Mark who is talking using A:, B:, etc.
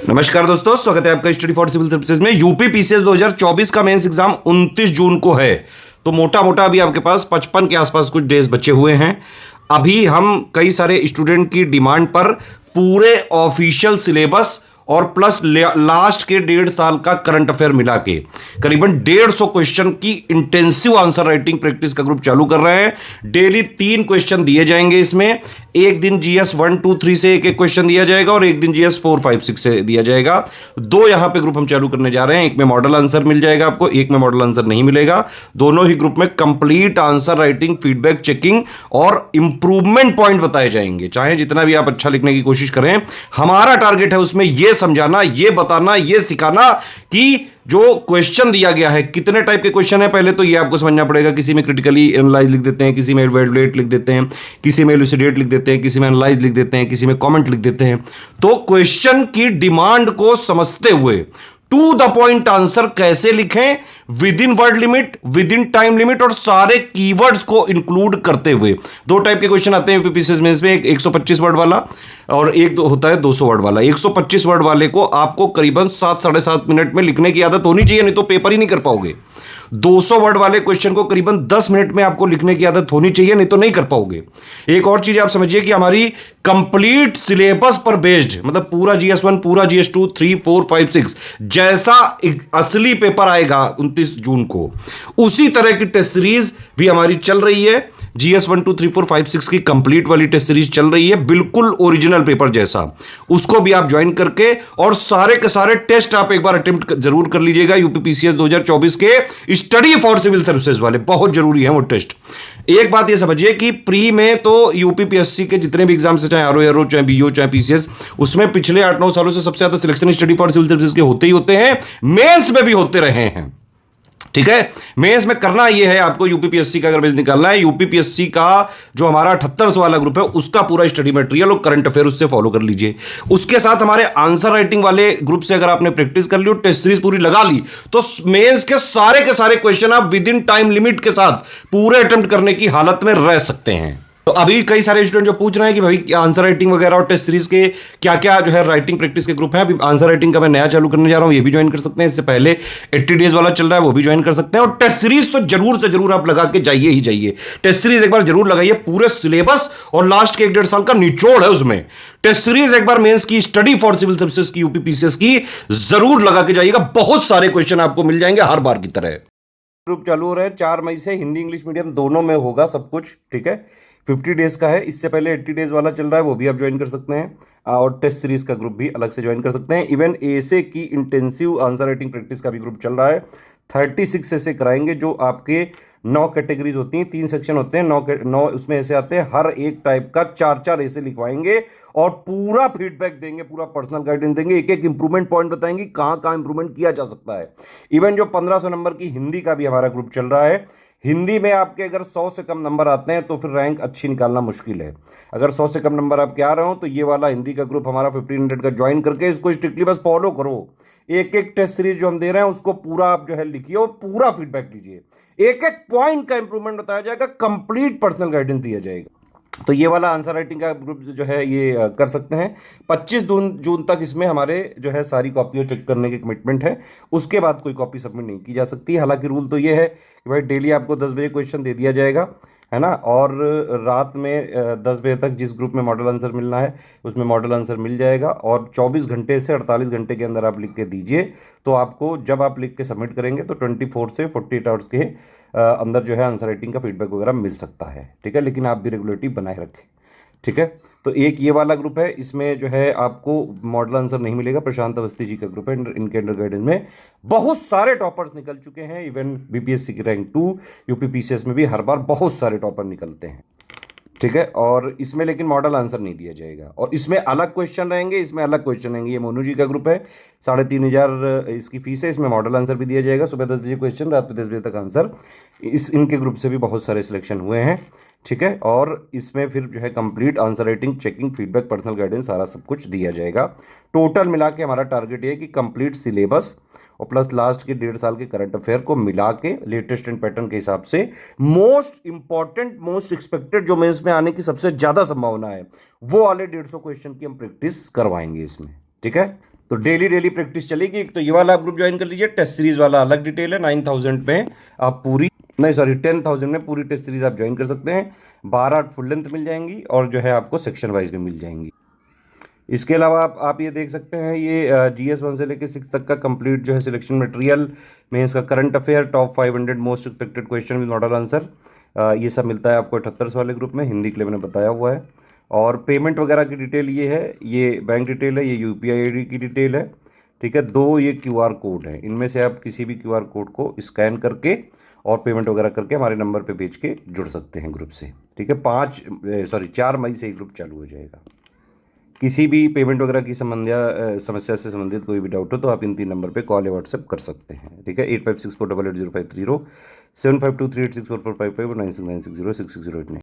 A: नमस्कार दोस्तों, स्वागत है आपका स्टडी फॉर सिविल सर्विसेज में। यूपी पीसीएस 2024 का मेंस एग्जाम 29 जून को है। तो मोटा मोटा अभी आपके पास 55 के आसपास कुछ डेज बचे हुए हैं। अभी हम कई सारे स्टूडेंट की डिमांड पर पूरे ऑफिशियल सिलेबस और प्लस लास्ट के 1.5 साल का करंट अफेयर मिला के करीबन 150 क्वेश्चन की इंटेंसिव आंसर राइटिंग प्रैक्टिस का ग्रुप चालू कर रहे हैं। डेली 3 क्वेश्चन दिए जाएंगे। इसमें एक दिन जीएस 1, 2, 3 से एक क्वेश्चन दिया जाएगा और एक दिन जीएस 4, 5, 6 से दिया जाएगा। 2 यहां पे ग्रुप हम चालू करने जा रहे हैं। एक में मॉडल आंसर मिल जाएगा आपको, एक में मॉडल आंसर नहीं मिलेगा। दोनों ही ग्रुप में complete answer writing, feedback checking और इंप्रूवमेंट पॉइंट बताए जाएंगे। चाहे जितना भी आप अच्छा लिखने की कोशिश करें, हमारा टारगेट है उसमें यह समझाना, यह बताना, यह सिखाना कि जो क्वेश्चन दिया गया है, कितने टाइप के क्वेश्चन है पहले तो ये आपको समझना पड़ेगा। किसी में क्रिटिकली एनालाइज लिख देते हैं, किसी में इवैल्यूएट लिख देते हैं, किसी में इलुसिडेट लिख देते हैं, किसी में एनालाइज लिख देते हैं, किसी में कमेंट लिख देते हैं। तो क्वेश्चन की डिमांड को समझते हुए टू द पॉइंट आंसर कैसे लिखें, with in word limit, with in time limit और सारे कीवर्ड्स को इंक्लूड करते हुए। 2 टाइप के क्वेश्चन आते हैं यूपीपीसीएस में। इसमें एक 125 वर्ड वाला और एक होता है 200 वर्ड वाला। 125 वर्ड वाले को आपको करीबन 7 साढ़े 7 मिनट में लिखने की आदत होनी चाहिए, नहीं तो पेपर ही नहीं कर पाओगे। 200 वर्ड वाले क्वेश्चन को करीबन 10 मिनट में आपको लिखने की आदत होनी चाहिए, नहीं तो नहीं कर पाओगे। एक और चीज आप समझिए कि हमारी कंप्लीट सिलेबस पर बेस्ड, मतलब पूरा जीएस 1, पूरा जीएस 2, 3, 4, 5, 6 जैसा असली पेपर आएगा 29 जून को, उसी तरह की टेस्ट सीरीज भी हमारी चल रही है। जीएस 1, 2, 3, 4, 5, 6 की कंप्लीट वाली टेस्ट सीरीज चल रही है, बिल्कुल ओरिजिनल पेपर जैसा। उसको भी आप ज्वाइन करके और सारे के सारे टेस्ट आप एक बार अटेम्प्ट जरूर कर लीजिएगा। यूपीपीसीएस 2024 के स्टडी फॉर सिविल सर्विसेज वाले बहुत जरूरी है वो टेस्ट। एक बात ये समझिए कि प्री में तो यूपीपीएससी के जितने भी एग्जाम्स हैं, चाहे आरओ, चाहे बीओ, चाहे पीसीएस, उसमें पिछले 8-9 सालों से सबसे ज्यादा selection study for civil services के होते ही होते हैं। मेंस में भी होते रहे हैं, ठीक है। मेंस में करना यह है आपको, यूपीपीएससी का अगर बेस निकालना है, यूपीपीएससी का जो हमारा 78 वाला ग्रुप है उसका पूरा स्टडी मटेरियल और करंट अफेयर उससे फॉलो कर लीजिए। उसके साथ हमारे आंसर राइटिंग वाले ग्रुप से अगर आपने प्रैक्टिस कर ली और टेस्ट सीरीज पूरी लगा ली, तो मेंस के सारे क्वेश्चन आप विद इन टाइम लिमिट के साथ पूरे अटेम्प्ट करने की हालत में रह सकते हैं। तो अभी कई सारे स्टूडेंट जो पूछ रहे हैं कि भाई आंसर राइटिंग वगैरह और टेस्ट सीरीज के क्या क्या जो है राइटिंग प्रैक्टिस के ग्रुप हैं। अभी आंसर राइटिंग का मैं नया चालू करने जा रहा हूं, ये भी ज्वाइन कर सकते हैं। इससे पहले 80 डेज वाला चल रहा है, वो भी ज्वाइन कर सकते हैं। और टेस्ट सीरीज तो जरूर से जरूर आप लगा के जाइए ही जाइए। टेस्ट सीरीज एक बार जरूर लगाइए, पूरे सिलेबस और लास्ट के 1-1.5 साल का निचोड़ है उसमें। टेस्ट सीरीज एक बार मेंस की स्टडी फॉर सिविल सर्विसेज की यूपीपीसीएस की जरूर लगा के जाइएगा। बहुत सारे क्वेश्चन आपको मिल जाएंगे हर बार की तरह। ग्रुप चालू हो रहे हैं 4 मई से, हिंदी इंग्लिश मीडियम दोनों में होगा सब कुछ, ठीक है। 50 डेज का है। इससे पहले 80 डेज वाला चल रहा है, वो भी आप ज्वाइन कर सकते हैं। और टेस्ट सीरीज का ग्रुप भी अलग से ज्वाइन कर सकते हैं। इवन एसे की इंटेंसिव आंसर राइटिंग प्रैक्टिस का भी ग्रुप चल रहा है। 36 ऐसे कराएंगे जो आपके 9 कैटेगरीज होती हैं, 3 सेक्शन होते हैं, 9 उसमें ऐसे आते हैं। हर एक टाइप का 4-4 ऐसे लिखवाएंगे और पूरा फीडबैक देंगे, पूरा पर्सनल गाइडेंस देंगे, एक एक इंप्रूवमेंट पॉइंट बताएंगे कहाँ कहाँ इंप्रूवमेंट किया जा सकता है। इवन जो 1500 नंबर की हिंदी का भी हमारा ग्रुप चल रहा है। हिंदी में आपके अगर 100 से कम नंबर आते हैं तो फिर रैंक अच्छी निकालना मुश्किल है। अगर 100 से कम नंबर आपके आ रहे हो तो ये वाला हिंदी का ग्रुप हमारा 1500 का ज्वाइन करके इसको स्ट्रिक्टली बस फॉलो करो। एक एक टेस्ट सीरीज जो हम दे रहे हैं उसको पूरा आप जो है लिखिए और पूरा फीडबैक लीजिए। एक एक पॉइंट का इंप्रूवमेंट बताया जाएगा, कंप्लीट पर्सनल गाइडेंस दिया जाएगा। तो ये वाला आंसर राइटिंग का ग्रुप जो है ये कर सकते हैं। 25 जून तक इसमें हमारे जो है सारी कॉपियाँ चेक करने की कमिटमेंट है। उसके बाद कोई कॉपी सबमिट नहीं की जा सकती। हालांकि रूल तो ये है कि भाई डेली आपको 10 बजे क्वेश्चन दे दिया जाएगा, है ना। और रात में 10 बजे तक जिस ग्रुप में मॉडल आंसर मिलना है उसमें मॉडल आंसर मिल जाएगा। और 24 घंटे से 48 घंटे के अंदर आप लिख के दीजिए, तो आपको जब आप लिख के सबमिट करेंगे तो 24 से 48 आवर्स के अंदर जो है आंसर राइटिंग का फीडबैक वगैरह मिल सकता है, ठीक है। लेकिन आप भी रेगुलरिटी बनाए रखें, ठीक है। तो एक ये वाला ग्रुप है, इसमें जो है आपको मॉडल आंसर नहीं मिलेगा। प्रशांत अवस्थी जी का ग्रुप है, इनके अंडर गाइडेंस में बहुत सारे टॉपर्स निकल चुके हैं। इवन बीपीएससी की रैंक 2, यूपीपीसीएस में भी हर बार बहुत सारे टॉपर निकलते हैं, ठीक है। और इसमें लेकिन मॉडल आंसर नहीं दिया जाएगा और इसमें अलग क्वेश्चन रहेंगे, इसमें अलग क्वेश्चन रहेंगे। ये मोनू जी का ग्रुप है, 3500 इसकी फीस है। इसमें मॉडल आंसर भी दिया जाएगा, सुबह 10 बजे क्वेश्चन, रात में 10 बजे तक आंसर। इनके ग्रुप से भी बहुत सारे सिलेक्शन हुए हैं, ठीक है। और इसमें फिर जो है complete answer writing, checking, feedback, personal guidance सारा सब कुछ दिया जाएगा। टोटल मिला के हमारा टारगेट ये है कि कंप्लीट सिलेबस और प्लस लास्ट के 1.5 साल के करंट अफेयर को मिला के लेटेस्ट एंड पैटर्न के हिसाब से मोस्ट इंपॉर्टेंट, मोस्ट एक्सपेक्टेड जो मेंस में आने की सबसे ज़्यादा संभावना है वो वाले 150 क्वेश्चन की हम प्रैक्टिस करवाएंगे इसमें, ठीक है। तो डेली प्रैक्टिस चलेगी। एक तो ये वाला आप ग्रुप ज्वाइन कर लीजिए, टेस्ट सीरीज वाला अलग डिटेल है। 9000 में आप पूरी, नहीं सॉरी 10,000 में पूरी टेस्ट सीरीज आप ज्वाइन कर सकते हैं। 12 फुल लेंथ मिल जाएंगी और जो है आपको सेक्शन वाइज भी मिल जाएंगी। इसके अलावा आप ये देख सकते हैं, ये GS 1 से लेकर 6 तक का कंप्लीट जो है सिलेक्शन मटेरियल में इसका current affair, top 500 most expected question with model answer, ये सब मिलता है आपको 78 वाले ग्रुप में। हिंदी के लिए मैंने बताया हुआ है। और पेमेंट वगैरह की डिटेल ये है, ये बैंक डिटेल है, ये UPI ID की डिटेल है, ठीक है। 2 ये QR कोड है, इनमें से आप किसी भी QR कोड को स्कैन करके और पेमेंट वगैरह करके हमारे नंबर पे भेज के जुड़ सकते हैं ग्रुप से, ठीक है। 4 मई से ग्रुप चालू हो जाएगा। किसी भी पेमेंट वगैरह की समस्या से संबंधित कोई भी डाउट हो तो आप इन 3 नंबर पे कॉल या व्हाट्सएप कर सकते हैं, ठीक है। 8564880530, 7523864455 और 9696066089।